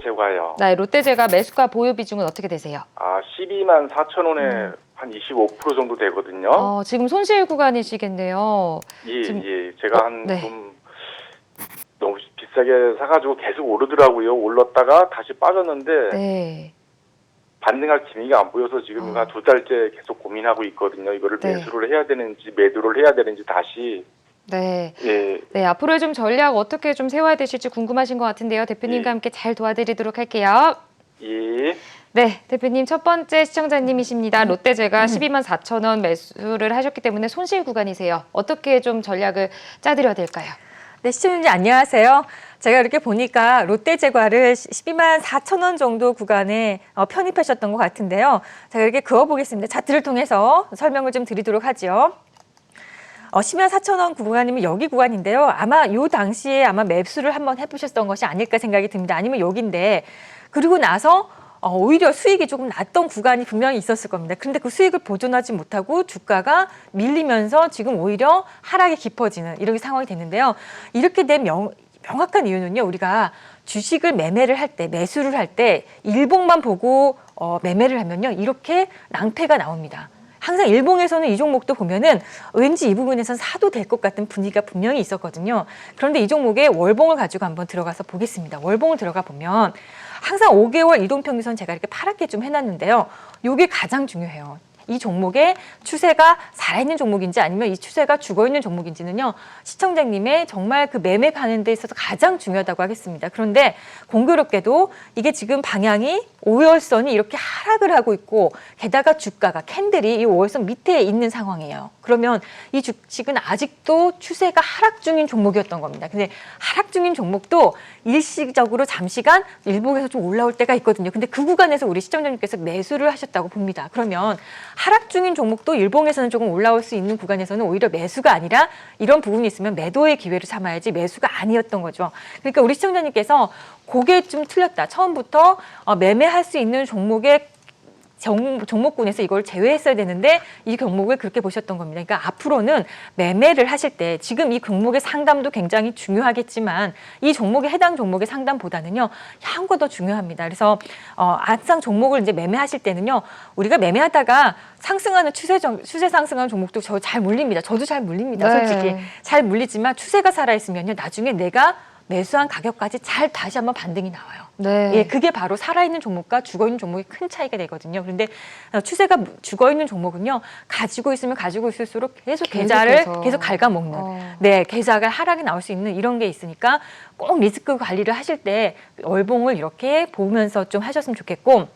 롯데제과요. 네, 롯데제과 매수가 보유 비중은 어떻게 되세요? 12만 4천 원에 한 25% 정도 되거든요. 지금 손실 구간이시겠네요. 예, 지금, 예. 제가 네. 좀 너무 비싸게 사가지고 계속 오르더라고요. 올랐다가 다시 빠졌는데 네. 반등할 기미가 안 보여서 지금 한 2달째 계속 고민하고 있거든요. 이거를 네. 매수를 해야 되는지 매도를 해야 되는지 다시. 네. 예. 네, 앞으로의 좀 전략 어떻게 좀 세워야 되실지 궁금하신 것 같은데요. 대표님과 예. 함께 잘 도와드리도록 할게요. 예. 네, 대표님 첫 번째 시청자님이십니다. 롯데제가 12만 4천 원 매수를 하셨기 때문에 손실 구간이세요. 어떻게 좀 전략을 짜드려야 될까요? 네, 시청자님 안녕하세요. 제가 이렇게 보니까 롯데제과를 12만 4천 원 정도 구간에 편입하셨던 것 같은데요. 제가 이렇게 그어보겠습니다. 차트를 통해서 설명을 좀 드리도록 하죠. 10만 4천 원 구간이면 여기 구간인데요. 아마 이 당시에 아마 매수를 한번 해보셨던 것이 아닐까 생각이 듭니다. 아니면 여기인데 그리고 나서 오히려 수익이 조금 났던 구간이 분명히 있었을 겁니다. 그런데 그 수익을 보존하지 못하고 주가가 밀리면서 지금 오히려 하락이 깊어지는 이런 상황이 됐는데요. 이렇게 된 명확한 이유는요. 우리가 주식을 매매를 할 때, 매수를 할 때 일봉만 보고 매매를 하면요. 이렇게 낭패가 나옵니다. 항상 일봉에서는 이 종목도 보면은 왠지 이 부분에선 사도 될 것 같은 분위기가 분명히 있었거든요. 그런데 이 종목에 월봉을 가지고 한번 들어가서 보겠습니다. 월봉을 들어가 보면 항상 5개월 이동평균선 제가 이렇게 파랗게 좀 해놨는데요. 이게 가장 중요해요. 이 종목의 추세가 살아있는 종목인지 아니면 이 추세가 죽어있는 종목인지는요. 시청자님의 정말 그 매매하는 데 있어서 가장 중요하다고 하겠습니다. 그런데 공교롭게도 이게 지금 방향이 5월선이 이렇게 하락을 하고 있고 게다가 주가가 캔들이 이 5월선 밑에 있는 상황이에요. 그러면 이 주식은 아직도 추세가 하락 중인 종목이었던 겁니다. 근데 하락 중인 종목도 일시적으로 잠시간 일봉에서 좀 올라올 때가 있거든요. 근데 그 구간에서 우리 시청자님께서 매수를 하셨다고 봅니다. 그러면 하락 중인 종목도 일봉에서는 조금 올라올 수 있는 구간에서는 오히려 매수가 아니라 이런 부분이 있으면 매도의 기회를 삼아야지 매수가 아니었던 거죠. 그러니까 우리 시청자님께서 그게 좀 틀렸다. 처음부터 매매할 수 있는 종목의 종목군에서 이걸 제외했어야 되는데 이 종목을 그렇게 보셨던 겁니다. 그러니까 앞으로는 매매를 하실 때 지금 이 종목의 상담도 굉장히 중요하겠지만 이 종목에 해당 종목의 상담보다는요 향후가 더 중요합니다. 그래서 항상 종목을 이제 매매하실 때는요 우리가 매매하다가 상승하는 추세 상승하는 종목도 저 잘 물립니다. 저도 잘 물립니다. 네. 솔직히 잘 물리지만 추세가 살아 있으면요 나중에 내가 매수한 가격까지 잘 다시 한번 반등이 나와요. 네. 예, 그게 바로 살아있는 종목과 죽어있는 종목이 큰 차이가 되거든요. 그런데 추세가 죽어있는 종목은요. 가지고 있으면 가지고 있을수록 계좌를 계속 갉아먹는 네, 계좌가 하락이 나올 수 있는 이런 게 있으니까 꼭 리스크 관리를 하실 때 월봉을 이렇게 보면서 좀 하셨으면 좋겠고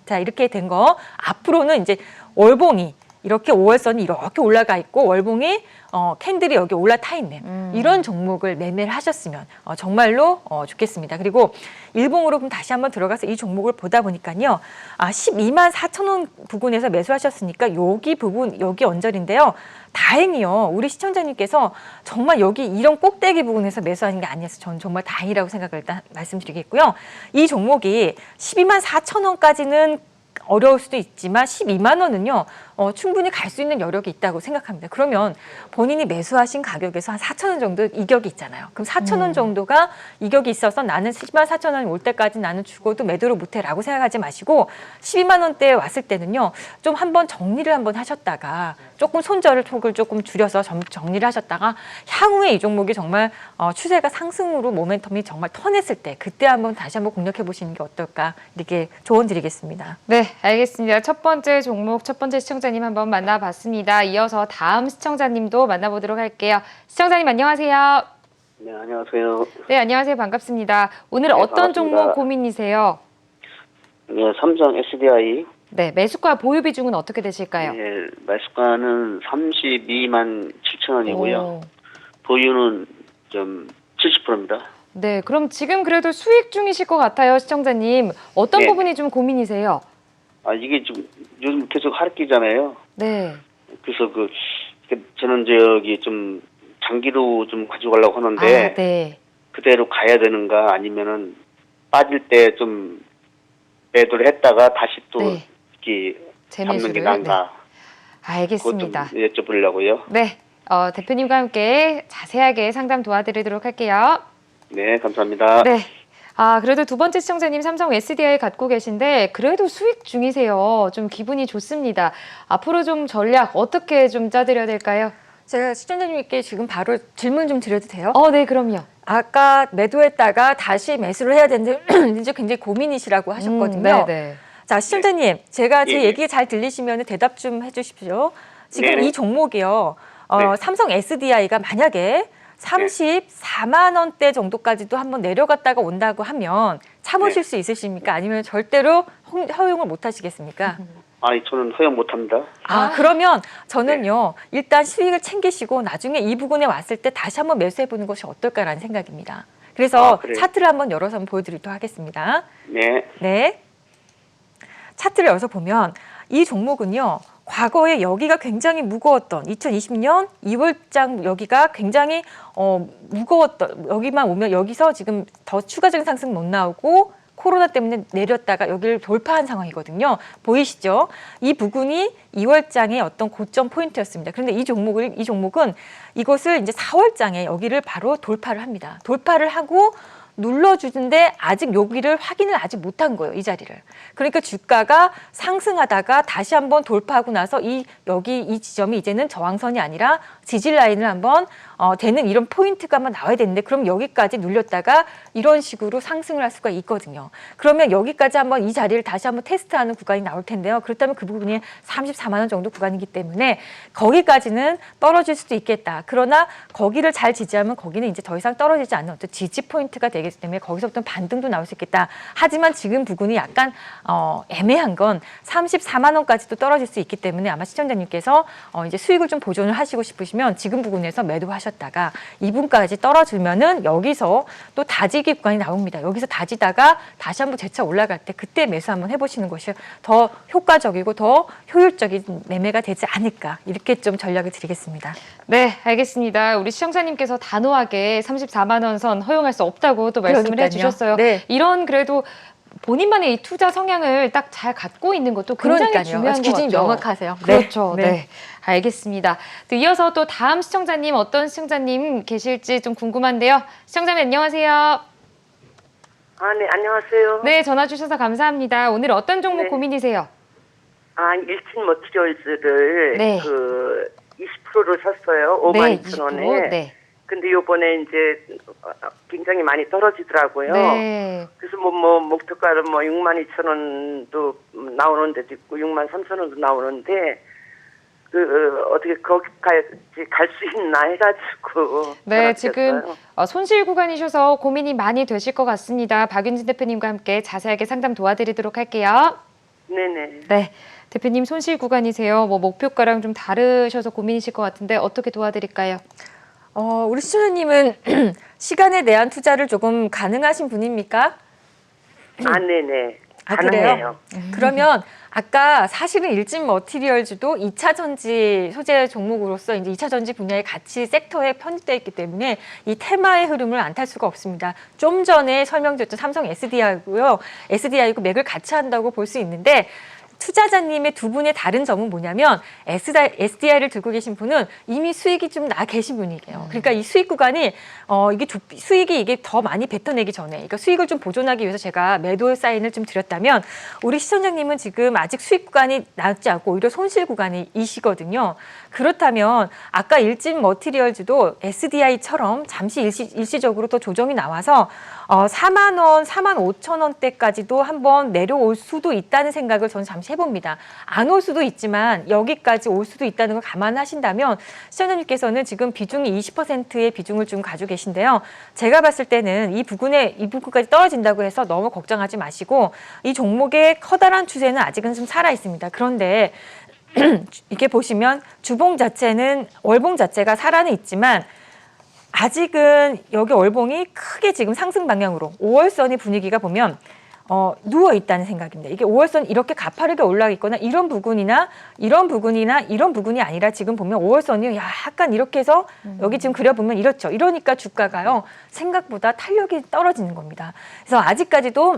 자 이렇게 된 거 앞으로는 이제 월봉이 이렇게 5월선이 이렇게 올라가 있고 월봉이 캔들이 여기 올라타 있는 이런 종목을 매매를 하셨으면 정말로 좋겠습니다. 그리고 일봉으로 그럼 다시 한번 들어가서 이 종목을 보다 보니까요. 12만 4천 원 부근에서 매수하셨으니까 여기 부분 여기 언저리인데요. 다행히요. 우리 시청자님께서 정말 여기 이런 꼭대기 부분에서 매수하는 게 아니어서 저는 정말 다행이라고 생각을 일단 말씀드리겠고요. 이 종목이 12만 4천 원까지는 어려울 수도 있지만 12만 원은요. 충분히 갈 수 있는 여력이 있다고 생각합니다. 그러면 본인이 매수하신 가격에서 한 4천 원 정도 이격이 있잖아요. 그럼 4천 원 정도가 이격이 있어서 나는 10만 4천 원이 올 때까지 나는 죽어도 매도를 못해라고 생각하지 마시고 12만 원대에 왔을 때는요. 좀 한번 정리를 한번 하셨다가 조금 손절을 톡을 조금 줄여서 정리를 하셨다가 향후에 이 종목이 정말 추세가 상승으로 모멘텀이 정말 턴했을 때 그때 한번 다시 한번 공략해 보시는 게 어떨까 이렇게 조언 드리겠습니다. 네, 알겠습니다. 첫 번째 종목, 첫 번째 시청자님 한번 만나봤습니다. 이어서 다음 시청자님도 만나보도록 할게요. 시청자님 안녕하세요. 네, 안녕하세요. 네, 안녕하세요. 반갑습니다. 오늘 네, 어떤 반갑습니다. 종목 고민이세요? 네, 삼성 SDI. 네, 매수가 보유 비중은 어떻게 되실까요? 네, 매수가는 32만 7천 원이고요. 오. 보유는 좀 70%입니다. 네, 그럼 지금 그래도 수익 중이실 것 같아요, 시청자님. 어떤 네. 부분이 좀 고민이세요? 이게 좀 요즘 계속 하락기잖아요. 네. 그래서 저는 저기 좀 장기로 좀 가져가려고 하는데 네. 그대로 가야 되는가 아니면은 빠질 때 좀 매도를 했다가 다시 또 네. 이렇게 잡는 게 재매수를. 나은가? 네. 알겠습니다. 그것 좀 여쭤보려고요. 네, 대표님과 함께 자세하게 상담 도와드리도록 할게요. 네, 감사합니다. 네, 아, 그래도 두 번째 시청자님 삼성 SDI 갖고 계신데 그래도 수익 중이세요. 좀 기분이 좋습니다. 앞으로 좀 전략 어떻게 좀 짜드려야 될까요? 제가 시청자님께 지금 바로 질문 좀 드려도 돼요? 네, 그럼요. 아까 매도했다가 다시 매수를 해야 되는데 이제 굉장히 고민이시라고 하셨거든요. 네. 자, 시청자님, 제가 제 예. 얘기 잘 들리시면 대답 좀 해주십시오. 지금 네네. 이 종목이요. 네. 삼성 SDI가 만약에 34만 원대 정도까지도 한번 내려갔다가 온다고 하면 참으실 수 있으십니까? 아니면 절대로 허용을 못 하시겠습니까? 아니, 저는 허용 못 합니다. 그러면 저는요, 일단 수익을 챙기시고 나중에 이 부분에 왔을 때 다시 한번 매수해보는 것이 어떨까라는 생각입니다. 그래서 그래요? 차트를 한번 열어서 한번 보여드리도록 하겠습니다. 네. 네. 차트를 열어서 보면 이 종목은요, 과거에 여기가 굉장히 무거웠던 2020년 2월장 여기가 굉장히 무거웠던, 여기만 오면 여기서 지금 더 추가적인 상승 못 나오고 코로나 때문에 내렸다가 여기를 돌파한 상황이거든요. 보이시죠? 이 부분이 2월장의 어떤 고점 포인트였습니다. 그런데 이 종목은 이것을 이제 4월장에 여기를 바로 돌파를 합니다. 돌파를 하고 눌러주는데 아직 여기를 확인을 아직 못한 거예요, 이 자리를. 그러니까 주가가 상승하다가 다시 한번 돌파하고 나서 여기 이 지점이 이제는 저항선이 아니라 지지 라인을 한번 되는 이런 포인트가 한번 나와야 되는데, 그럼 여기까지 눌렸다가 이런 식으로 상승을 할 수가 있거든요. 그러면 여기까지 한번 이 자리를 다시 한번 테스트하는 구간이 나올 텐데요. 그렇다면 그 부분이 34만 원 정도 구간이기 때문에 거기까지는 떨어질 수도 있겠다. 그러나 거기를 잘 지지하면 거기는 이제 더 이상 떨어지지 않는 어떤 지지 포인트가 되기 때문에 거기서부터 반등도 나올 수 있겠다. 하지만 지금 부분이 약간 애매한 건 34만 원까지도 떨어질 수 있기 때문에 아마 시청자님께서 이제 수익을 좀 보존을 하시고 싶으시면 지금 부분에서 매도하셨다가 이분까지 떨어지면은 여기서 또 다지기 구간이 나옵니다. 여기서 다지다가 다시 한번 재차 올라갈 때 그때 매수 한번 해보시는 것이 더 효과적이고 더 효율적인 매매가 되지 않을까, 이렇게 좀 전략을 드리겠습니다. 네, 알겠습니다. 우리 시청자님께서 단호하게 34만 원 선 허용할 수 없다고 또 말씀을 그러니까요. 해주셨어요. 네. 이런 그래도 본인만의 이 투자 성향을 딱 잘 갖고 있는 것도 굉장히 중요한 것 기준이 같죠. 명확하세요. 그렇죠. 네. 네. 알겠습니다. 또 이어서 또 다음 시청자님 어떤 시청자님 계실지 좀 궁금한데요. 시청자님 안녕하세요. 네, 안녕하세요. 네, 전화 주셔서 감사합니다. 오늘 어떤 종목 네. 고민이세요? 일진 머티리얼즈를 네. 20%를 샀어요. 52,000원에. 네. 근데 요번에 이제 굉장히 많이 떨어지더라고요. 네. 그래서 목표가는 62,000원도 나오는 데도 있고 63,000원도 나오는데 어떻게 거기까지 갈 수 있나 해가지고. 네, 전화드렸어요. 지금 손실 구간이셔서 고민이 많이 되실 것 같습니다. 박윤진 대표님과 함께 자세하게 상담 도와드리도록 할게요. 네네. 네, 대표님 손실 구간이세요. 목표가랑 좀 다르셔서 고민이실 것 같은데 어떻게 도와드릴까요? 우리 시청자님은 시간에 대한 투자를 조금 가능하신 분입니까? 네네. 그래요? 가능해요. 그러면 아까 사실은 일진 머티리얼즈도 2차 전지 소재 종목으로서 이제 2차 전지 분야의 가치 섹터에 편입되어 있기 때문에 이 테마의 흐름을 안 탈 수가 없습니다. 좀 전에 설명드렸던 삼성 SDI고요. SDI고 맥을 같이 한다고 볼 수 있는데, 투자자님의 두 분의 다른 점은 뭐냐면 SDI를 들고 계신 분은 이미 수익이 좀 나 계신 분이에요. 그러니까 이 수익 구간이 수익이 이게 더 많이 뱉어내기 전에, 그러니까 수익을 좀 보존하기 위해서 제가 매도 사인을 좀 드렸다면, 우리 시청자님은 지금 아직 수익 구간이 나지 않고 오히려 손실 구간이시거든요. 그렇다면 아까 일진 머티리얼즈도 SDI처럼 잠시 일시적으로 또 조정이 나와서 4만 원, 4만 5천 원대까지도 한번 내려올 수도 있다는 생각을 저는 잠시 해봅니다. 안 올 수도 있지만 여기까지 올 수도 있다는 걸 감안하신다면 시청자님께서는 지금 비중이 20%의 비중을 좀 가지고 계신데요. 제가 봤을 때는 이 부분까지 떨어진다고 해서 너무 걱정하지 마시고, 이 종목의 커다란 추세는 아직은 좀 살아 있습니다. 그런데 이렇게 보시면 월봉 자체가 살아는 있지만 아직은 여기 월봉이 크게 지금 상승 방향으로 5월선의 분위기가 보면 누워 있다는 생각입니다. 이게 5월선 이렇게 가파르게 올라가 있거나 이런 부분이 아니라 지금 보면 5월선이 약간 이렇게 해서 여기 지금 그려보면 이렇죠. 이러니까 주가가요 생각보다 탄력이 떨어지는 겁니다. 그래서 아직까지도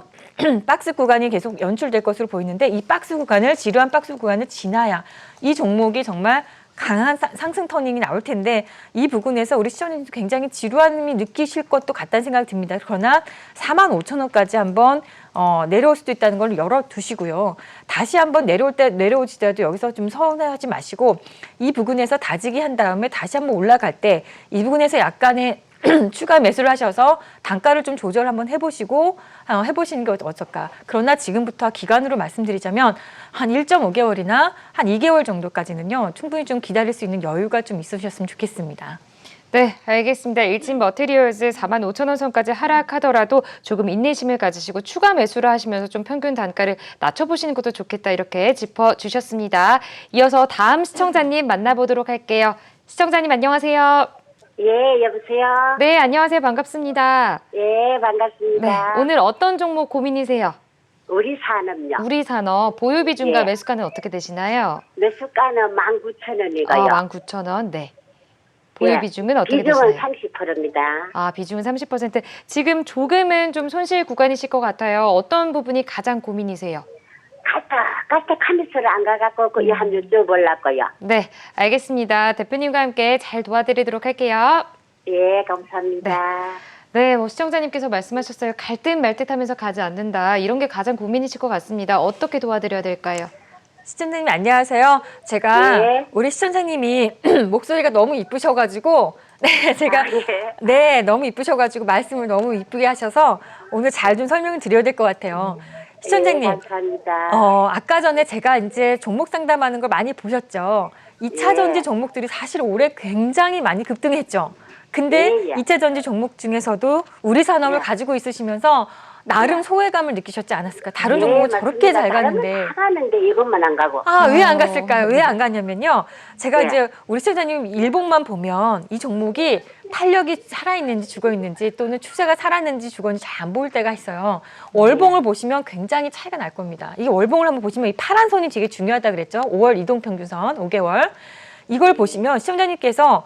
박스 구간이 계속 연출될 것으로 보이는데, 이 박스 구간을 지루한 박스 구간을 지나야 이 종목이 정말 강한 상승 터닝이 나올 텐데 이 부분에서 우리 시청자님 굉장히 지루함이 느끼실 것도 같다는 생각이 듭니다. 그러나 45,000원까지 한번 내려올 수도 있다는 걸 열어두시고요. 다시 한번 내려오시더라도 여기서 좀 서운해하지 마시고 이 부분에서 다지기 한 다음에 다시 한번 올라갈 때 이 부분에서 약간의 추가 매수를 하셔서 단가를 좀 조절 한번 해보시고 해보시는 게 어떨까. 그러나 지금부터 기간으로 말씀드리자면 한 1.5개월이나 한 2개월 정도까지는요. 충분히 좀 기다릴 수 있는 여유가 좀 있으셨으면 좋겠습니다. 네, 알겠습니다. 일진 머티리얼즈 45,000원 선까지 하락하더라도 조금 인내심을 가지시고 추가 매수를 하시면서 좀 평균 단가를 낮춰보시는 것도 좋겠다 이렇게 짚어주셨습니다. 이어서 다음 시청자님 만나보도록 할게요. 시청자님 안녕하세요. 예, 여보세요? 네, 안녕하세요. 반갑습니다. 예, 네, 반갑습니다. 오늘 어떤 종목 고민이세요? 우리 산업요. 우리 산업 보유 비중과 예. 매수가는 어떻게 되시나요? 매수가는 19,000원이고요. 19,000원. 네. 보유 예. 비중은 어떻게 비중은 되시나요? 30%입니다. 아, 비중은 30%. 지금 조금은 좀 손실 구간이실 것 같아요. 어떤 부분이 가장 고민이세요? 가스터 카미스를 안 가갖고 그거 한번 여쭤보려고요. 네, 알겠습니다. 대표님과 함께 잘 도와드리도록 할게요. 예, 감사합니다. 네, 뭐 시청자님께서 말씀하셨어요. 갈 듯 말 듯 하면서 가지 않는다. 이런 게 가장 고민이실 것 같습니다. 어떻게 도와드려야 될까요? 시청자님 안녕하세요. 제가 네. 우리 시청자님이 목소리가 너무 이쁘셔가지고 네, 제가 예. 네, 너무 이쁘셔가지고 말씀을 너무 이쁘게 하셔서 오늘 잘 좀 설명을 드려야 될 것 같아요. 시청자님, 예, 감사합니다. 아까 전에 제가 이제 종목 상담하는 걸 많이 보셨죠? 2차 예. 전지 종목들이 사실 올해 굉장히 많이 급등했죠. 근데 예, 예. 2차 전지 종목 중에서도 우리 산업을 예. 가지고 있으시면서 나름 소외감을 느끼셨지 않았을까? 다른 예, 종목은 저렇게 맞습니다. 잘 다른 가는데. 건다 가는데 이것만 안 가고. 아, 왜 안 갔을까요? 왜 안 갔냐면요. 제가 예. 이제 우리 시청자님 일봉만 보면 이 종목이 탄력이 살아있는지 죽어있는지 또는 추세가 살았는지 죽었는지 잘 안 보일 때가 있어요. 월봉을 보시면 굉장히 차이가 날 겁니다. 이 월봉을 한번 보시면 이 파란 선이 되게 중요하다 그랬죠. 5월 이동평균선 5개월. 이걸 보시면 시청자님께서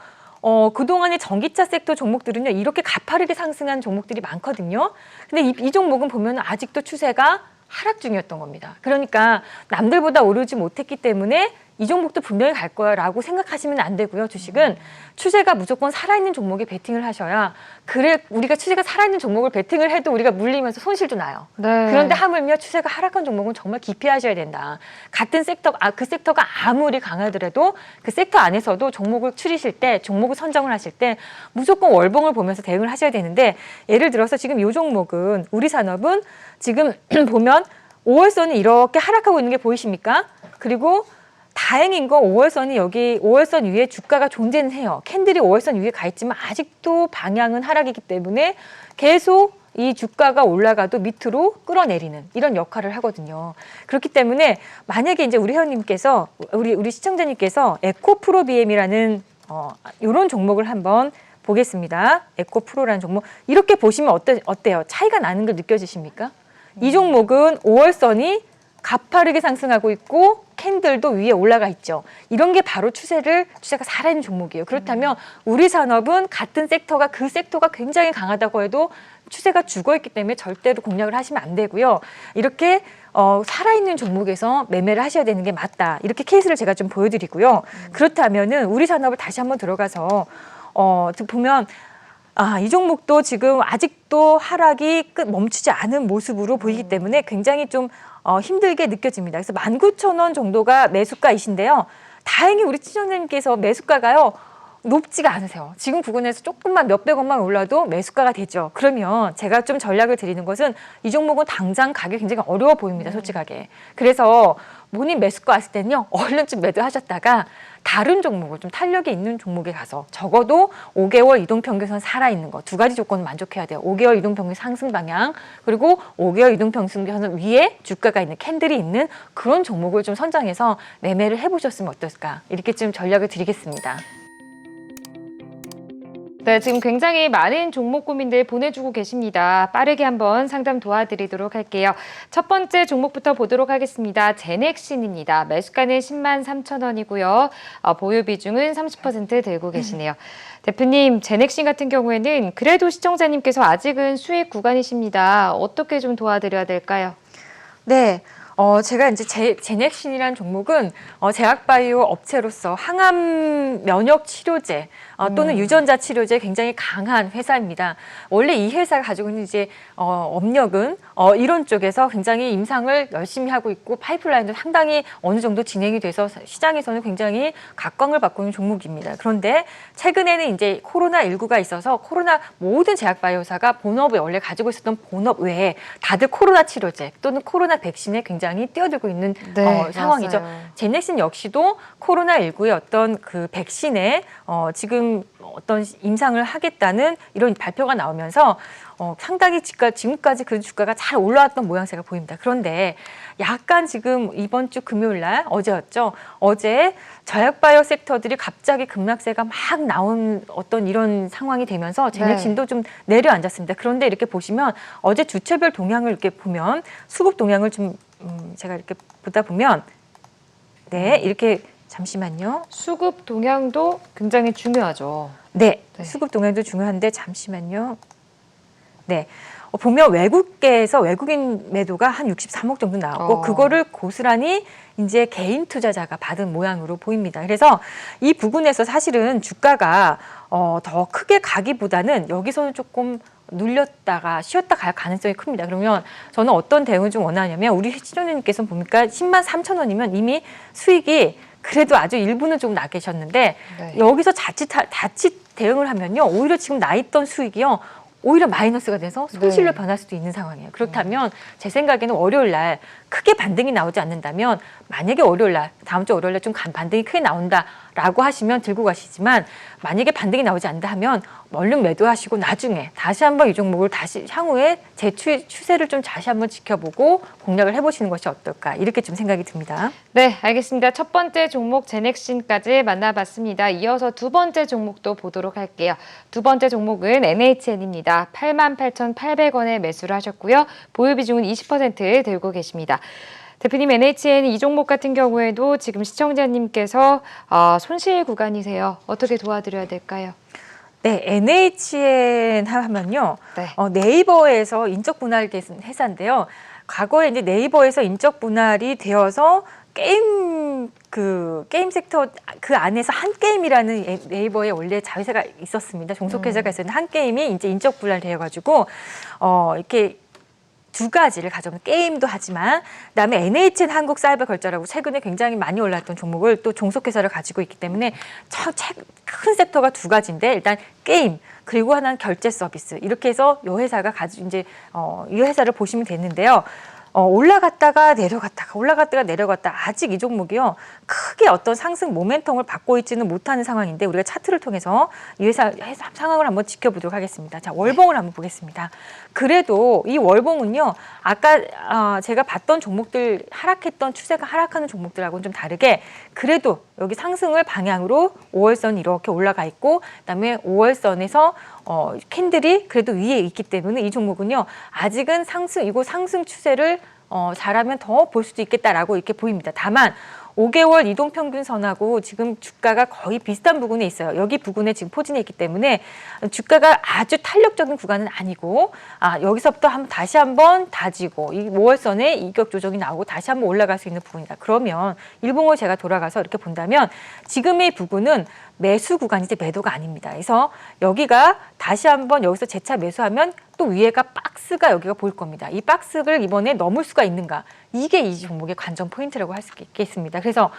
그동안의 전기차 섹터 종목들은요, 이렇게 가파르게 상승한 종목들이 많거든요. 근데 이 종목은 보면 아직도 추세가 하락 중이었던 겁니다. 그러니까 남들보다 오르지 못했기 때문에 이 종목도 분명히 갈 거야라고 생각하시면 안 되고요. 주식은 추세가 무조건 살아있는 종목에 베팅을 하셔야 그래 우리가 추세가 살아있는 종목을 베팅을 해도 우리가 물리면서 손실도 나요. 네. 그런데 하물며 추세가 하락한 종목은 정말 기피하셔야 된다. 같은 섹터, 그 섹터가 아무리 강하더라도 그 섹터 안에서도 종목을 추리실 때, 종목을 선정을 하실 때 무조건 월봉을 보면서 대응을 하셔야 되는데 예를 들어서 지금 이 종목은 우리 산업은 지금 보면 5월선이 이렇게 하락하고 있는 게 보이십니까? 그리고 다행인 건 5월선이 여기 5월선 위에 주가가 존재는 해요. 캔들이 5월선 위에 가 있지만 아직도 방향은 하락이기 때문에 계속 이 주가가 올라가도 밑으로 끌어내리는 이런 역할을 하거든요. 그렇기 때문에 만약에 이제 우리 회원님께서 우리 시청자님께서 에코프로비엠이라는 이런 종목을 한번 보겠습니다. 에코프로라는 종목 이렇게 보시면 어때요? 차이가 나는 걸 느껴지십니까? 이 종목은 5월선이 가파르게 상승하고 있고 캔들도 위에 올라가 있죠. 이런 게 바로 추세가 살아있는 종목이에요. 그렇다면 우리 산업은 같은 섹터가 그 섹터가 굉장히 강하다고 해도 추세가 죽어있기 때문에 절대로 공략을 하시면 안 되고요. 이렇게 살아있는 종목에서 매매를 하셔야 되는 게 맞다. 이렇게 케이스를 제가 좀 보여드리고요. 그렇다면은 우리 산업을 다시 한번 들어가서 보면 이 종목도 지금 아직도 하락이 멈추지 않은 모습으로 보이기 때문에 굉장히 좀 힘들게 느껴집니다. 그래서 19,000원 정도가 매수가이신데요. 다행히 우리 시청자님께서 매수가가요. 높지가 않으세요. 지금 부근에서 조금만 몇백 원만 올라도 매수가가 되죠. 그러면 제가 좀 전략을 드리는 것은 이 종목은 당장 가격이 굉장히 어려워 보입니다. 솔직하게. 그래서 본인 매수가 왔을 때는요. 얼른 좀 매도하셨다가 다른 종목을 좀 탄력이 있는 종목에 가서 적어도 5개월 이동평균선 살아있는 거 두 가지 조건을 만족해야 돼요. 5개월 이동평균 상승 방향 그리고 5개월 이동평균선 위에 주가가 있는 캔들이 있는 그런 종목을 좀 선정해서 매매를 해보셨으면 어떨까 이렇게 좀 전략을 드리겠습니다. 네, 지금 굉장히 많은 종목 고민들 보내주고 계십니다. 빠르게 한번 상담 도와드리도록 할게요. 첫 번째 종목부터 보도록 하겠습니다. 제넥신입니다. 매수가는 103,000원이고요. 보유 비중은 30% 들고 계시네요. 대표님, 제넥신 같은 경우에는 그래도 시청자님께서 아직은 수익 구간이십니다. 어떻게 좀 도와드려야 될까요? 네. 제가 이제 제넥신이라는 종목은 제약바이오 업체로서 항암 면역 치료제 또는 유전자 치료제 굉장히 강한 회사입니다. 원래 이 회사가 가지고 있는 이제 업력은 이런 쪽에서 굉장히 임상을 열심히 하고 있고 파이프라인도 상당히 어느 정도 진행이 돼서 시장에서는 굉장히 각광을 받고 있는 종목입니다. 그런데 최근에는 이제 코로나19가 있어서 모든 제약바이오사가 본업에 원래 가지고 있었던 본업 외에 다들 코로나 치료제 또는 코로나 백신에 굉장히 뛰어들고 있는 네, 상황이죠. 맞아요. 제넥신 역시도 코로나19의 어떤 그 백신에 지금 어떤 임상을 하겠다는 이런 발표가 나오면서 상당히 지금까지 그 주가가 잘 올라왔던 모양새가 보입니다. 그런데 약간 지금 이번 주 금요일 날 어제였죠. 어제 제약바이오 섹터들이 갑자기 급락세가 막 나온 어떤 이런 상황이 되면서 제넥신도 좀 내려앉았습니다. 그런데 이렇게 보시면 어제 주체별 동향을 이렇게 보면 수급 동향을 좀 제가 이렇게 보다 보면 네, 이렇게 잠시만요. 수급 동향도 굉장히 중요하죠. 네, 네. 수급 동향도 중요한데 잠시만요. 네, 보면 외국계에서 외국인 매도가 한 63억 정도 나왔고 그거를 고스란히 이제 개인 투자자가 받은 모양으로 보입니다. 그래서 이 부분에서 사실은 주가가 더 크게 가기보다는 여기서는 조금 눌렸다가 쉬었다 갈 가능성이 큽니다. 그러면 저는 어떤 대응을 좀 원하냐면 우리 시청자님께서 보니까 10만 3천 원이면 이미 수익이 그래도 아주 일부는 좀 나 계셨는데 네. 여기서 자칫 대응을 하면요. 오히려 지금 나 있던 수익이요. 오히려 마이너스가 돼서 손실로 네. 변할 수도 있는 상황이에요. 그렇다면 제 생각에는 월요일 날 크게 반등이 나오지 않는다면 만약에 월요일 날 다음 주 월요일 날 좀 반등이 크게 나온다라고 하시면 들고 가시지만 만약에 반등이 나오지 않는다 하면 얼른 매도하시고 나중에 다시 한번 이 종목을 다시 향후에 제 추세를 좀 다시 한번 지켜보고 공략을 해보시는 것이 어떨까 이렇게 좀 생각이 듭니다. 네, 알겠습니다. 첫 번째 종목 제넥신까지 만나봤습니다. 이어서 두 번째 종목도 보도록 할게요. 두 번째 종목은 NHN입니다. 88,800원에 매수를 하셨고요. 보유 비중은 20% 들고 계십니다. 대표님, NHN 이 종목 같은 경우에도 지금 시청자님께서 손실 구간이세요. 어떻게 도와드려야 될까요? 네, NHN 하면요. 네. 네이버에서 인적 분할된 회사인데요. 과거에 이제 네이버에서 인적 분할이 되어서 게임 섹터 그 안에서 한 게임이라는 네이버에 원래 자회사가 있었습니다. 종속회사가 있었는데 한 게임이 이제 인적 분할되어 가지고 이렇게 두 가지를 가져오는 게임도 하지만 그다음에 NHN 한국사이버결제라고 최근에 굉장히 많이 올랐던 종목을 또 종속회사를 가지고 있기 때문에 큰 섹터가 두 가지인데 일단 게임 그리고 하나는 결제 서비스 이렇게 해서 이 회사가 이 회사를 보시면 되는데요. 올라갔다가 내려갔다 아직 이 종목이요 크게 어떤 상승 모멘텀을 받고 있지는 못하는 상황인데 우리가 차트를 통해서 이 회사 상황을 한번 지켜보도록 하겠습니다. 자, 월봉을 한번 보겠습니다. 그래도 이 월봉은요 아까 제가 봤던 종목들 하락했던 추세가 하락하는 종목들하고는 좀 다르게 그래도 여기 상승을 방향으로 5월선 이렇게 올라가 있고 그다음에 5월선에서 캔들이 그래도 위에 있기 때문에 이 종목은요 아직은 상승 추세를 잘하면 더 볼 수도 있겠다라고 이렇게 보입니다. 다만 5개월 이동평균선하고 지금 주가가 거의 비슷한 부분에 있어요. 여기 부근에 지금 포진해 있기 때문에 주가가 아주 탄력적인 구간은 아니고 여기서부터 다시 한번 다지고 이 5월선에 이격 조정이 나오고 다시 한번 올라갈 수 있는 부분이다. 그러면 일봉을 제가 돌아가서 이렇게 본다면 지금의 부분은 매수 구간이지 매도가 아닙니다. 그래서 여기가 다시 한번 여기서 재차 매수하면 또 위에가 박스가 여기가 보일 겁니다. 이 박스를 이번에 넘을 수가 있는가? 이게 이 종목의 관전 포인트라고 할 수 있겠습니다. 그래서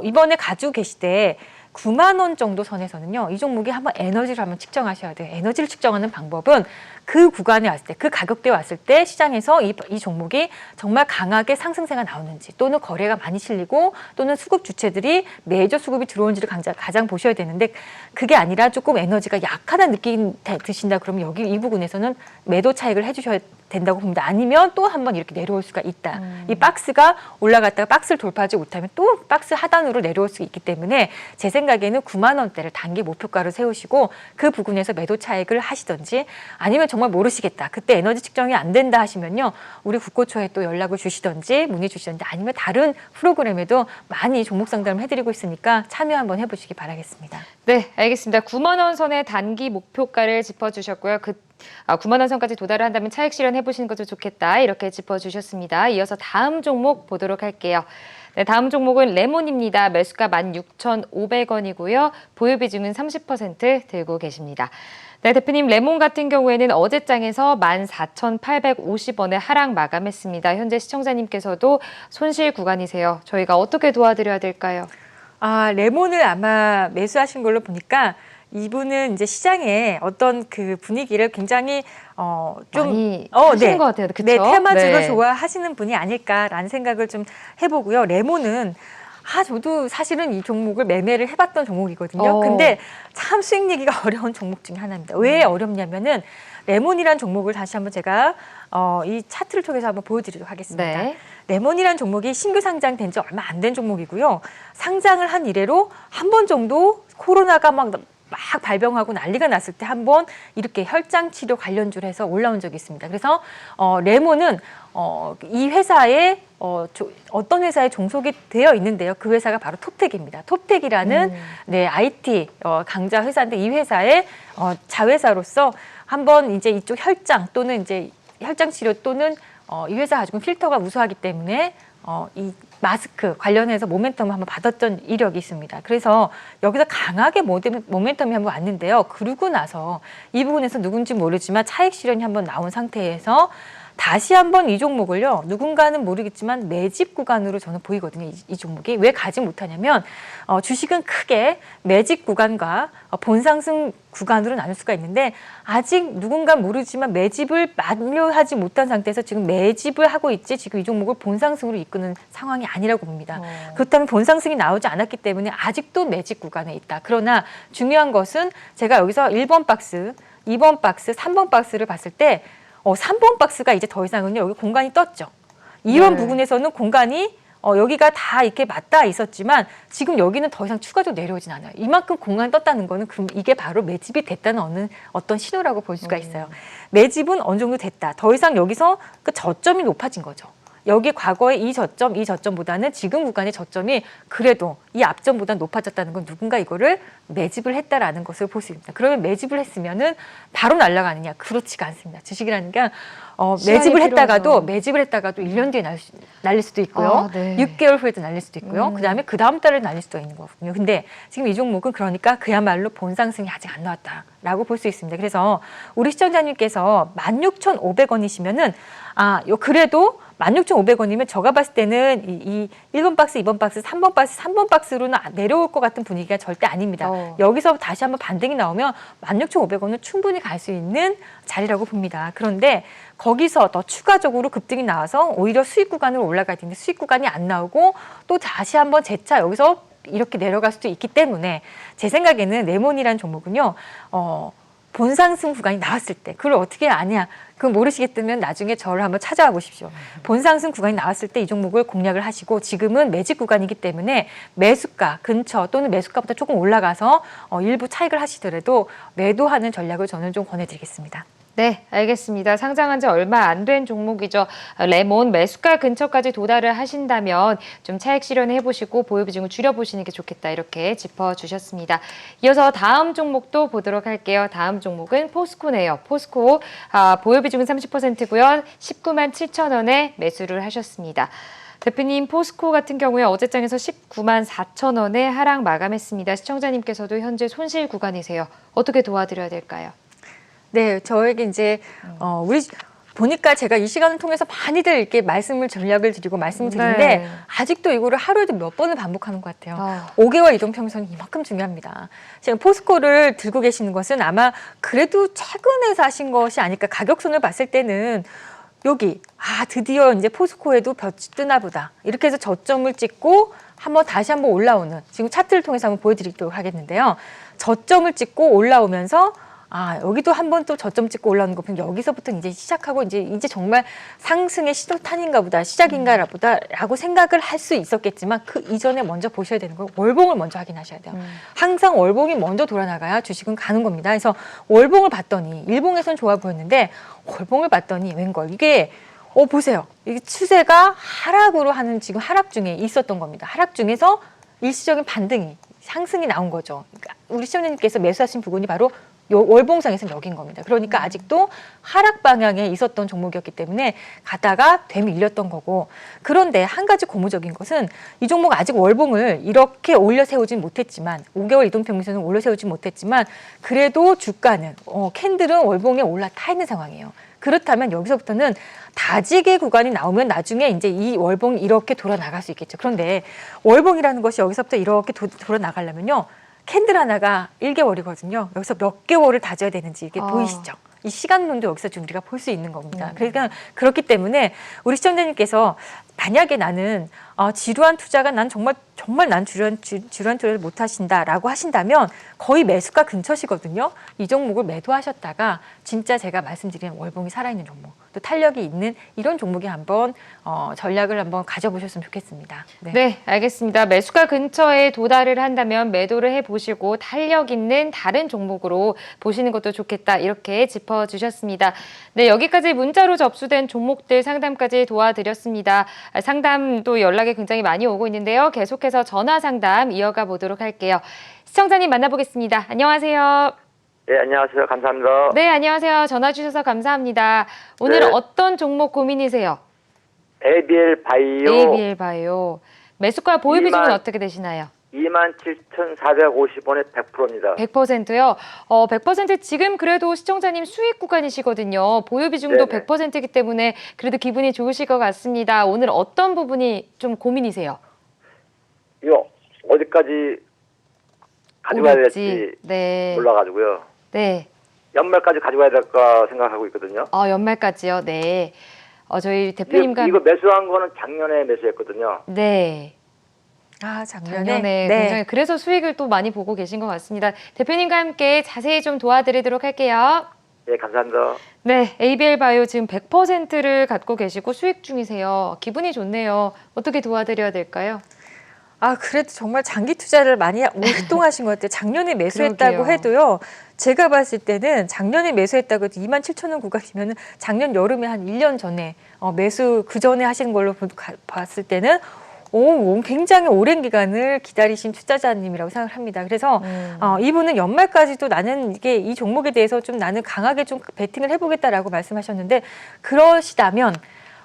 이번에 가지고 계시되 9만 원 정도 선에서는요. 이 종목이 한번 에너지를 한번 측정하셔야 돼요. 에너지를 측정하는 방법은 그 구간에 왔을 때, 그 가격대에 왔을 때 시장에서 이 종목이 정말 강하게 상승세가 나오는지 또는 거래가 많이 실리고 또는 수급 주체들이 매저 수급이 들어온지를 가장 보셔야 되는데 그게 아니라 조금 에너지가 약하다는 느낌 드신다 그러면 여기 이 부분에서는 매도 차익을 해주셔야 된다고 봅니다. 아니면 또 한번 이렇게 내려올 수가 있다. 이 박스가 올라갔다가 박스를 돌파하지 못하면 또 박스 하단으로 내려올 수 있기 때문에 제 생각에는 9만 원대를 단기 목표가로 세우시고 그 부분에서 매도 차익을 하시든지 아니면 정말 모르시겠다. 그때 에너지 측정이 안 된다 하시면요. 우리 국고초에 또 연락을 주시든지 문의 주시든지 아니면 다른 프로그램에도 많이 종목 상담을 해드리고 있으니까 참여 한번 해보시기 바라겠습니다. 네, 알겠습니다. 9만 원 선의 단기 목표가를 짚어주셨고요. 9만 원 선까지 도달을 한다면 차익 실현해 보시는 것도 좋겠다. 이렇게 짚어주셨습니다. 이어서 다음 종목 보도록 할게요. 네, 다음 종목은 레몬입니다. 매수가 16,500원이고요. 보유 비중은 30% 들고 계십니다. 네, 대표님 레몬 같은 경우에는 어제장에서 14,850원에 하락 마감했습니다. 현재 시청자님께서도 손실 구간이세요. 저희가 어떻게 도와드려야 될까요? 레몬을 아마 매수하신 걸로 보니까 이분은 이제 시장에 어떤 그 분위기를 굉장히 좀 많이 하시는 것 같아요. 그쵸? 네, 테마주로 네. 좋아하시는 분이 아닐까라는 생각을 좀 해보고요. 레몬은 저도 사실은 이 종목을 매매를 해봤던 종목이거든요. 근데 참 수익 내기가 어려운 종목 중에 하나입니다. 왜 어렵냐면은 레몬이란 종목을 다시 한번 제가 이 차트를 통해서 한번 보여드리도록 하겠습니다. 네. 레몬이란 종목이 신규 상장된 지 얼마 안 된 종목이고요. 상장을 한 이래로 한 번 정도 코로나가 막 발병하고 난리가 났을 때 한 번 이렇게 혈장 치료 관련주로 해서 올라온 적이 있습니다. 그래서 레몬은 이 회사에 어떤 회사에 종속이 되어 있는데요. 그 회사가 바로 톱텍입니다. 톱텍이라는 네, IT 강자 회사인데 이 회사의 자회사로서 한번 이제 이쪽 혈장 또는 이제 혈장 치료 또는 이 회사 가지고 필터가 우수하기 때문에 이 마스크 관련해서 모멘텀을 한번 받았던 이력이 있습니다. 그래서 여기서 강하게 모멘텀이 한번 왔는데요. 그러고 나서 이 부분에서 누군지 모르지만 차익 실현이 한번 나온 상태에서 다시 한번 이 종목을요. 누군가는 모르겠지만 매집 구간으로 저는 보이거든요. 이 종목이. 왜 가지 못하냐면 주식은 크게 매집 구간과 본상승 구간으로 나눌 수가 있는데 아직 누군가 모르지만 매집을 만료하지 못한 상태에서 지금 매집을 하고 있지 지금 이 종목을 본상승으로 이끄는 상황이 아니라고 봅니다. 그렇다면 본상승이 나오지 않았기 때문에 아직도 매집 구간에 있다. 그러나 중요한 것은 제가 여기서 1번 박스, 2번 박스, 3번 박스를 봤을 때 3번 박스가 이제 더 이상은요, 여기 공간이 떴죠. 이런 부분에서는 공간이 여기가 다 이렇게 맞닿아 있었지만 지금 여기는 더 이상 추가적으로 내려오진 않아요. 이만큼 공간이 떴다는 거는 그럼 이게 바로 매집이 됐다는 어떤 신호라고 볼 수가 있어요. 매집은 어느 정도 됐다. 더 이상 여기서 그 저점이 높아진 거죠. 여기 과거에 이 저점보다는 지금 구간의 저점이 그래도 이 앞점보다 높아졌다는 건 누군가 이거를 매집을 했다라는 것을 볼 수 있습니다. 그러면 매집을 했으면은 바로 날아가느냐? 그렇지가 않습니다. 주식이라는 게 매집을 했다가도 1년 뒤에 날릴 수도 있고요. 네. 6개월 후에도 날릴 수도 있고요. 그다음에 그 다음 달에 날릴 수도 있는 거거든요. 근데 지금 이 종목은 그러니까 그야말로 본상승이 아직 안 나왔다라고 볼 수 있습니다. 그래서 우리 시청자님께서 16,500원이시면은 그래도 16,500원이면 제가 봤을 때는 이 1번 박스, 2번 박스, 3번 박스, 3번 박스로는 내려올 것 같은 분위기가 절대 아닙니다. 여기서 다시 한번 반등이 나오면 16,500원은 충분히 갈 수 있는 자리라고 봅니다. 그런데 거기서 더 추가적으로 급등이 나와서 오히려 수익 구간으로 올라가야 되는데 수익 구간이 안 나오고 또 다시 한번 재차 여기서 이렇게 내려갈 수도 있기 때문에 제 생각에는 레몬이라는 종목은요. 본상승 구간이 나왔을 때 그걸 어떻게 아냐 그거 모르시겠다면 나중에 저를 한번 찾아와 보십시오. 본상승 구간이 나왔을 때 이 종목을 공략을 하시고 지금은 매집 구간이기 때문에 매수가 근처 또는 매수가보다 조금 올라가서 일부 차익을 하시더라도 매도하는 전략을 저는 좀 권해드리겠습니다. 네, 알겠습니다. 상장한 지 얼마 안 된 종목이죠. 레몬 매수가 근처까지 도달을 하신다면 좀 차익 실현해 보시고 보유 비중을 줄여보시는 게 좋겠다. 이렇게 짚어주셨습니다. 이어서 다음 종목도 보도록 할게요. 다음 종목은 포스코네요. 포스코 보유 비중은 30%고요. 19만 7천 원에 매수를 하셨습니다. 대표님, 포스코 같은 경우에 어제장에서 19만 4천 원에 하락 마감했습니다. 시청자님께서도 현재 손실 구간이세요. 어떻게 도와드려야 될까요? 네, 저에게 이제 우리 보니까 제가 이 시간을 통해서 많이들 이렇게 전략을 드리고 말씀을 드리는데 아직도 이거를 하루에도 몇 번을 반복하는 것 같아요. 5개월 이동평선이 이만큼 중요합니다. 지금 포스코를 들고 계시는 것은 아마 그래도 최근에 사신 것이 아닐까. 가격선을 봤을 때는 여기 드디어 이제 포스코에도 볕이 뜨나 보다. 이렇게 해서 저점을 찍고 다시 한번 올라오는 지금 차트를 통해서 한번 보여드리도록 하겠는데요. 저점을 찍고 올라오면서 여기도 한번 또 저점 찍고 올라오는 거 보면 여기서부터 이제 시작하고 이제 정말 상승의 시작인가 보다라고 생각을 할 수 있었겠지만 그 이전에 먼저 보셔야 되는 건 월봉을 먼저 확인하셔야 돼요. 항상 월봉이 먼저 돌아나가야 주식은 가는 겁니다. 그래서 월봉을 봤더니 일봉에선 좋아 보였는데 월봉을 봤더니 웬걸 이게 보세요. 이게 추세가 하락으로 하는 지금 하락 중에 있었던 겁니다. 하락 중에서 일시적인 반등이 상승이 나온 거죠. 그러니까 우리 시청자님께서 매수하신 부분이 바로 월봉상에서는 여긴 겁니다. 그러니까 아직도 하락 방향에 있었던 종목이었기 때문에 가다가 되밀렸던 거고, 그런데 한 가지 고무적인 것은 이 종목 아직 월봉을 이렇게 올려 세우진 못했지만 5개월 이동평균선은 올려 세우진 못했지만 그래도 주가는 캔들은 월봉에 올라타 있는 상황이에요. 그렇다면 여기서부터는 다지기 구간이 나오면 나중에 이제 이 월봉이 이렇게 돌아 나갈 수 있겠죠. 그런데 월봉이라는 것이 여기서부터 이렇게 돌아 나가려면요, 캔들 하나가 1개월이거든요. 여기서 몇 개월을 다져야 되는지 이게 보이시죠? 이 시간론도 여기서 좀 우리가 볼 수 있는 겁니다. 그러니까 그렇기 때문에 우리 시청자님께서 만약에 나는 지루한 투자가 난 정말 난 지루한 투자를 못 하신다라고 하신다면 거의 매수가 근처시거든요. 이 종목을 매도하셨다가 진짜 제가 말씀드린 월봉이 살아있는 종목, 또 탄력이 있는 이런 종목에 한번 전략을 한번 가져보셨으면 좋겠습니다. 네, 알겠습니다. 매수가 근처에 도달을 한다면 매도를 해보시고 탄력 있는 다른 종목으로 보시는 것도 좋겠다, 이렇게 짚어주셨습니다. 네, 여기까지 문자로 접수된 종목들 상담까지 도와드렸습니다. 상담도 연락이 굉장히 많이 오고 있는데요. 계속해서 전화 상담 이어가 보도록 할게요. 시청자님 만나보겠습니다. 안녕하세요. 네, 안녕하세요. 감사합니다. 네, 안녕하세요. 전화 주셔서 감사합니다. 오늘은 네. 어떤 종목 고민이세요? ABL 바이오 ABL 바이오. 매수가 보유 비중은 2만 어떻게 되시나요? 27,450원에 100%입니다. 100%요? 100% 지금 그래도 시청자님 수익 구간이시거든요. 보유 비중도 네네. 100%이기 때문에 그래도 기분이 좋으실 것 같습니다. 오늘 어떤 부분이 좀 고민이세요? 이거 어디까지 가져가야 될지 네. 몰라가지고요. 네. 연말까지 가져가야 될까 생각하고 있거든요. 연말까지요? 네. 저희 대표님과 이거 매수한 거는 작년에 매수했거든요. 네. 작년에 네. 굉장히 그래서 수익을 또 많이 보고 계신 것 같습니다. 대표님과 함께 자세히 좀 도와드리도록 할게요. 네, 감사합니다. 네, ABL 바이오 지금 100%를 갖고 계시고 수익 중이세요. 기분이 좋네요. 어떻게 도와드려야 될까요? 그래도 정말 장기 투자를 많이 오랫동안 하신 것 같아요. 작년에 매수했다고 그러게요. 해도요, 제가 봤을 때는 작년에 매수했다고 해도 27,000원 구간이면 작년 여름에 한 1년 전에 매수 그 전에 하신 걸로 봤을 때는 굉장히 오랜 기간을 기다리신 투자자님이라고 생각을 합니다. 그래서 이분은 연말까지도 나는 이 종목에 대해서 좀 나는 강하게 좀 베팅을 해보겠다라고 말씀하셨는데, 그러시다면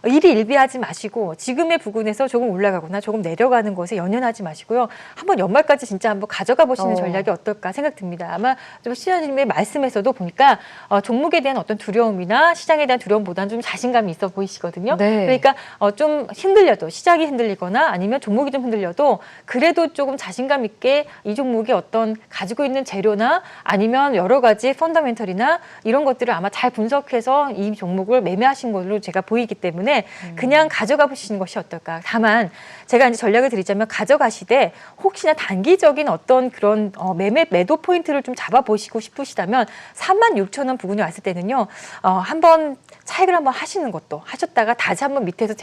일희일비하지 마시고 지금의 부근에서 조금 올라가거나 조금 내려가는 것에 연연하지 마시고요. 한번 연말까지 진짜 한번 가져가 보시는 전략이 어떨까 생각 듭니다. 아마 좀 시장님의 말씀에서도 보니까 종목에 대한 어떤 두려움이나 시장에 대한 두려움보다는 좀 자신감이 있어 보이시거든요. 네. 그러니까 좀 흔들려도, 시장이 흔들리거나 아니면 종목이 좀 흔들려도 그래도 조금 자신감 있게 이 종목이 어떤 가지고 있는 재료나 아니면 여러 가지 펀더멘털이나 이런 것들을 아마 잘 분석해서 이 종목을 매매하신 걸로 제가 보이기 때문에 그냥 가져가 보시는 것이 어떨까. 다만 제가 이제 전략을 드리자면, 가져가시되 혹시나 단기적인 어떤 그런 매도 포인트를 좀 잡아보시고 싶으시다면 36,000원 부근에 왔을 때는요, 한번 차익을 한번 하시는 것도, 하셨다가 다시 한번 밑에서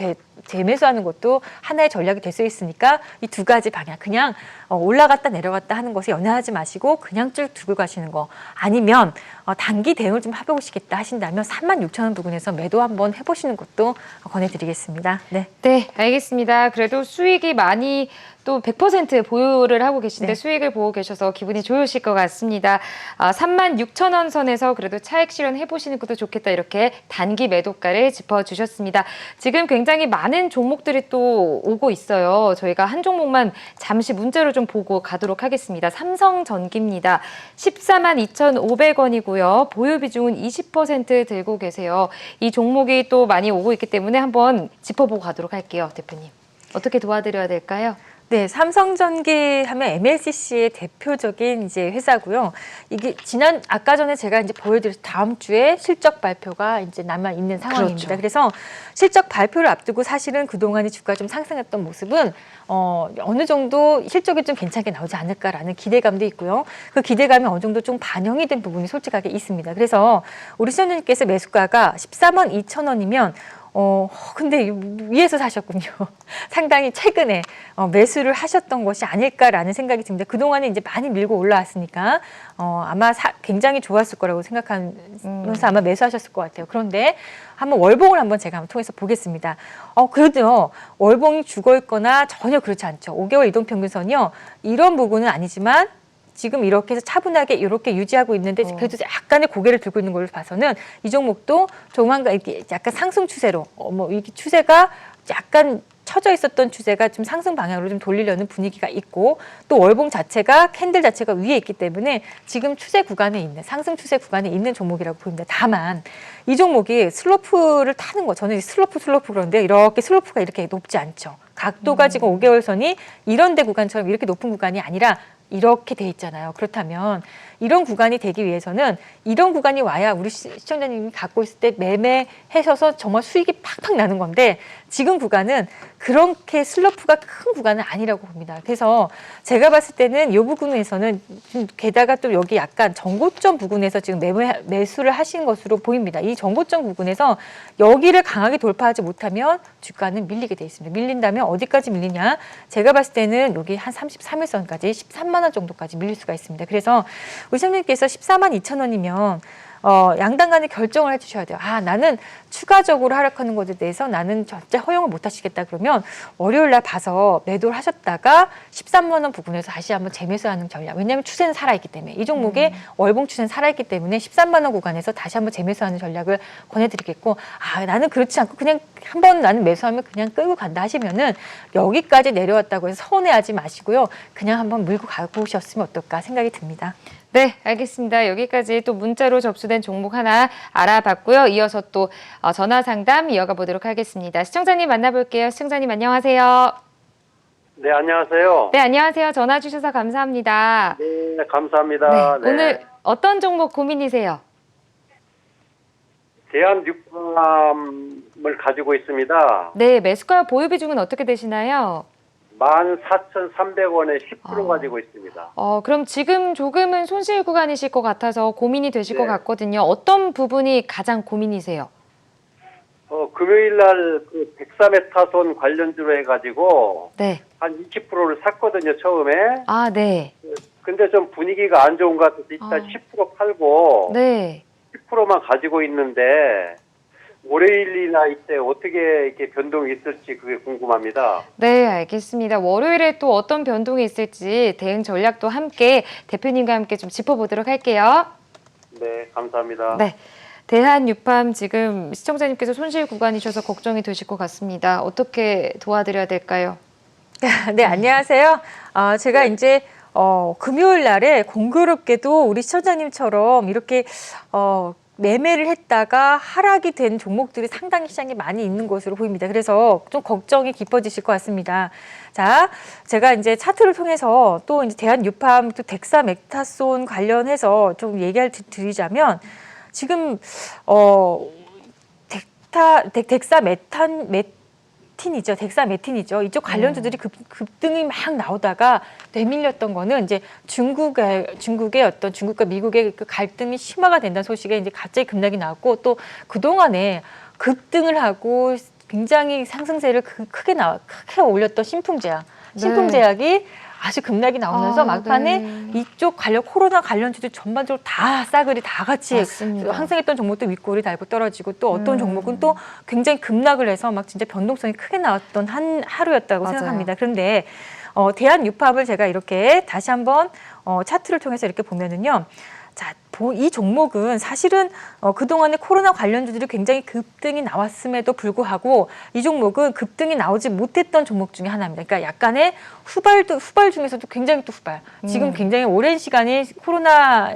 재매수하는 것도 하나의 전략이 될 수 있으니까 이 두 가지 방향, 그냥 올라갔다 내려갔다 하는 것에 연연하지 마시고 그냥 쭉 두고 가시는 거, 아니면 단기 대응을 좀 해보시겠다 하신다면 36,000원 부근에서 매도 한번 해보시는 것도 권해드리겠습니다. 네. 네, 알겠습니다. 그래도 수익이 많이 또 100% 보유를 하고 계신데 네. 수익을 보고 계셔서 기분이 좋으실 것 같습니다. 36,000원 선에서 그래도 차익 실현해 보시는 것도 좋겠다, 이렇게 단기 매도가를 짚어주셨습니다. 지금 굉장히 많은 종목들이 또 오고 있어요. 저희가 한 종목만 잠시 문자로 좀 보고 가도록 하겠습니다. 삼성전기입니다. 142,500원이고요. 보유 비중은 20% 들고 계세요. 이 종목이 또 많이 오고 있기 때문에 한번 짚어보고 가도록 할게요. 대표님, 어떻게 도와드려야 될까요? 네, 삼성전기 하면 MLCC의 대표적인 이제 회사고요. 이게 아까 전에 제가 이제 보여드린 다음 주에 실적 발표가 이제 남아 있는 상황입니다. 그렇죠. 그래서 실적 발표를 앞두고 사실은 그동안의 주가 좀 상승했던 모습은 어느 정도 실적이 좀 괜찮게 나오지 않을까라는 기대감도 있고요. 그 기대감이 어느 정도 좀 반영이 된 부분이 솔직하게 있습니다. 그래서 우리 시청자님께서 매수가가 142,000원이면 근데 위에서 사셨군요. 상당히 최근에 매수를 하셨던 것이 아닐까라는 생각이 듭니다. 그동안에 이제 많이 밀고 올라왔으니까 아마 굉장히 좋았을 거라고 생각하면서 아마 매수하셨을 것 같아요. 그런데 한번 월봉을 한번 제가 한번 통해서 보겠습니다. 그래도 월봉이 죽어 있거나 전혀 그렇지 않죠. 5개월 이동평균선이요, 이런 부분은 아니지만 지금 이렇게 해서 차분하게 이렇게 유지하고 있는데 그래도 약간의 고개를 들고 있는 걸로 봐서는 이 종목도 조만간 이렇게 약간 상승 추세로 뭐 이 추세가 약간 처져 있었던 추세가 좀 상승 방향으로 좀 돌리려는 분위기가 있고 또 월봉 자체가 캔들 자체가 위에 있기 때문에 지금 추세 구간에 있는 상승 추세 구간에 있는 종목이라고 보입니다. 다만 이 종목이 슬로프를 타는 거 저는 슬로프 그런데 이렇게 슬로프가 이렇게 높지 않죠. 각도가 지금 5개월 선이 이런 데 구간처럼 이렇게 높은 구간이 아니라 이렇게 돼 있잖아요. 그렇다면 이런 구간이 되기 위해서는 이런 구간이 와야 우리 시청자님이 갖고 있을 때 매매하셔서 정말 수익이 팍팍 나는 건데 지금 구간은 그렇게 슬럼프가 큰 구간은 아니라고 봅니다. 그래서 제가 봤을 때는 이 부분에서는 게다가 또 여기 약간 정고점 부근에서 지금 매수를 하신 것으로 보입니다. 이 정고점 부근에서 여기를 강하게 돌파하지 못하면 주가는 밀리게 돼 있습니다. 밀린다면 어디까지 밀리냐? 제가 봤을 때는 여기 한 33일선까지 13만 원 정도까지 밀릴 수가 있습니다. 그래서 우리 선생님께서 14만 2천 원이면 양당 간에 결정을 해주셔야 돼요. 아, 나는 추가적으로 하락하는 것에 대해서 나는 절대 허용을 못 하시겠다 그러면 월요일 날 봐서 매도를 하셨다가 13만 원 부근에서 다시 한번 재매수하는 전략. 왜냐하면 추세는 살아있기 때문에 이 종목의 월봉 추세는 살아있기 때문에 13만 원 구간에서 다시 한번 재매수하는 전략을 권해드리겠고 아, 나는 그렇지 않고 그냥 한번 나는 매수하면 그냥 끌고 간다 하시면은 여기까지 내려왔다고 해서 서운해하지 마시고요. 그냥 한번 물고 가보셨으면 어떨까 생각이 듭니다. 네, 알겠습니다. 여기까지 또 문자로 접수된 종목 하나 알아봤고요. 이어서 또 전화 상담 이어가 보도록 하겠습니다. 시청자님 만나볼게요. 시청자님 안녕하세요. 네, 안녕하세요. 네, 안녕하세요. 전화 주셔서 감사합니다. 네, 감사합니다. 네, 오늘 어떤 종목 고민이세요? 대한육감을 가지고 있습니다. 네, 매수가 보유 비중은 어떻게 되시나요? 14,300원에 10% 가지고 있습니다. 그럼 지금 조금은 손실 구간이실 것 같아서 고민이 되실 것 네. 같거든요. 어떤 부분이 가장 고민이세요? 금요일 날그 백사메타손 관련주로 해가지고 네. 한 20%를 샀거든요, 처음에. 아, 네. 근데 좀 분위기가 안 좋은 것 같아서 일단 10% 팔고 네. 10%만 가지고 있는데 월요일이나 이때 어떻게 이렇게 변동이 있을지 그게 궁금합니다. 네, 알겠습니다. 월요일에 또 어떤 변동이 있을지 대응 전략도 함께 대표님과 함께 좀 짚어보도록 할게요. 네, 감사합니다. 네. 대한유팜 지금 시청자님께서 손실 구간이셔서 걱정이 되실 것 같습니다. 어떻게 도와드려야 될까요? 네, 안녕하세요. 제가 이제 금요일 날에 공교롭게도 우리 시청자님처럼 이렇게 매매를 했다가 하락이 된 종목들이 상당히 시장에 많이 있는 것으로 보입니다. 그래서 좀 걱정이 깊어지실 것 같습니다. 자, 제가 이제 차트를 통해서 또 이제 대한유팜 또 덱사메타손 관련해서 좀 얘기를 드리자면 지금 덱사메틴이죠. 이쪽 관련주들이 급등이 막 나오다가 되밀렸던 거는 이제 중국의 어떤 중국과 미국의 그 갈등이 심화가 된다는 소식에 이제 갑자기 급락이 나왔고 또 그동안에 급등을 하고 굉장히 상승세를 크게 올렸던 신풍제약이 아주 급락이 나오면서 막판에 이쪽 코로나 관련주들 전반적으로 다 싸그리 다 같이 맞습니다. 항상했던 종목도 윗골이 달고 떨어지고 또 어떤 종목은 또 굉장히 급락을 해서 막 진짜 변동성이 크게 나왔던 한 하루였다고 맞아요. 생각합니다. 그런데 대한유팝을 제가 이렇게 다시 한번 차트를 통해서 이렇게 보면은요. 자, 이 종목은 사실은 그동안에 코로나 관련주들이 굉장히 급등이 나왔음에도 불구하고 이 종목은 급등이 나오지 못했던 종목 중에 하나입니다. 그러니까 약간의 후발 중에서도 굉장히 또 후발. 지금 굉장히 오랜 시간이 코로나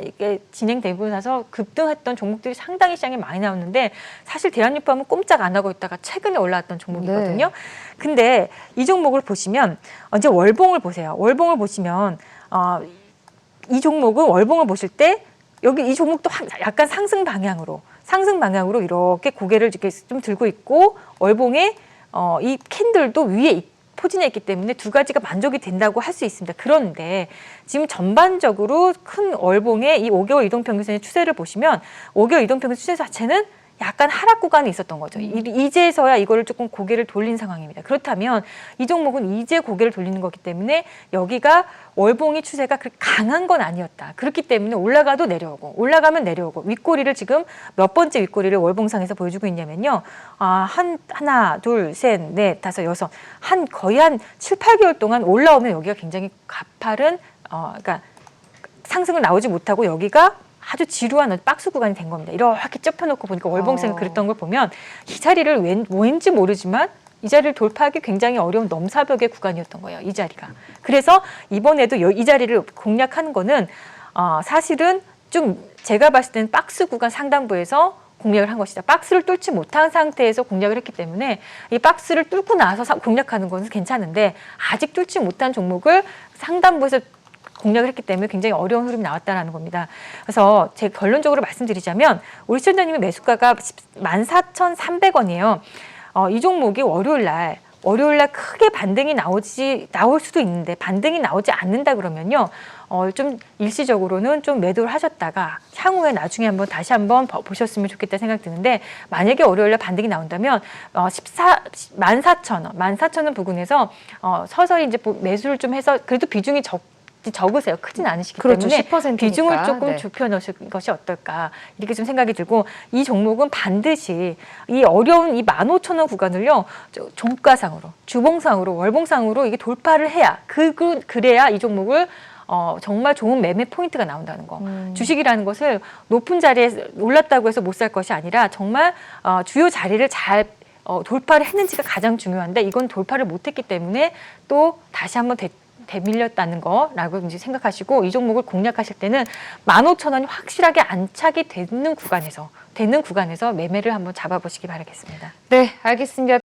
진행되고 나서 급등했던 종목들이 상당히 시장에 많이 나왔는데 사실 대한유팜은 꼼짝 안 하고 있다가 최근에 올라왔던 종목이거든요. 네. 근데 이 종목을 보시면 이제 월봉을 보세요. 월봉을 보시면 이 종목은 월봉을 보실 때 여기 이 종목도 약간 상승 방향으로 이렇게 고개를 이렇게 좀 들고 있고 월봉에 이 캔들도 위에 포진해 있기 때문에 두 가지가 만족이 된다고 할 수 있습니다. 그런데 지금 전반적으로 큰 월봉의 이 5개월 이동평균선의 추세를 보시면 5개월 이동평균 추세 자체는 약간 하락 구간이 있었던 거죠. 이제서야 이거를 조금 고개를 돌린 상황입니다. 그렇다면 이 종목은 이제 고개를 돌리는 거기 때문에 여기가 월봉의 추세가 그렇게 강한 건 아니었다. 그렇기 때문에 올라가도 내려오고 올라가면 내려오고 윗꼬리를 지금 몇 번째 윗꼬리를 월봉상에서 보여주고 있냐면요. 하나, 둘, 셋, 넷, 다섯, 여섯 거의 한 7, 8개월 동안 올라오면 여기가 굉장히 가파른 그러니까 상승을 나오지 못하고 여기가 아주 지루한 박스 구간이 된 겁니다. 이렇게 좁혀놓고 보니까 월봉생이 그랬던 걸 보면 이 자리를 왠지 모르지만 이 자리를 돌파하기 굉장히 어려운 넘사벽의 구간이었던 거예요. 이 자리가. 그래서 이번에도 이 자리를 공략하는 거는 사실은 좀 제가 봤을 때는 박스 구간 상단부에서 공략을 한 것이다. 박스를 뚫지 못한 상태에서 공략을 했기 때문에 이 박스를 뚫고 나서 공략하는 것은 괜찮은데 아직 뚫지 못한 종목을 상단부에서 공략을 했기 때문에 굉장히 어려운 흐름이 나왔다는 겁니다. 그래서 제가 결론적으로 말씀드리자면 우리 시청자님의 매수가가 14,300원이에요. 이 종목이 월요일 날 크게 반등이 나올 수도 있는데 반등이 나오지 않는다 그러면요. 좀 일시적으로는 좀 매도를 하셨다가 향후에 나중에 다시 한번 보셨으면 좋겠다 생각 드는데 만약에 월요일 날 반등이 나온다면 14,000원 부근에서 서서히 이제 매수를 좀 해서 그래도 비중이 적으세요. 크진 않으시기 그렇죠. 때문에 10%니까. 비중을 조금 네. 좁혀 넣으신 것이 어떨까 이렇게 좀 생각이 들고 이 종목은 반드시 이 어려운 이 15,000원 구간을요 종가상으로 주봉상으로 월봉상으로 이게 돌파를 해야 그래야 이 종목을 정말 좋은 매매 포인트가 나온다는 거. 주식이라는 것을 높은 자리에 올랐다고 해서 못 살 것이 아니라 정말 주요 자리를 잘 돌파를 했는지가 가장 중요한데 이건 돌파를 못했기 때문에 또 다시 한번 대밀렸다는 거라고 이제 생각하시고 이 종목을 공략하실 때는 15,000원이 확실하게 안착이 되는 구간에서 매매를 한번 잡아보시기 바라겠습니다. 네, 알겠습니다.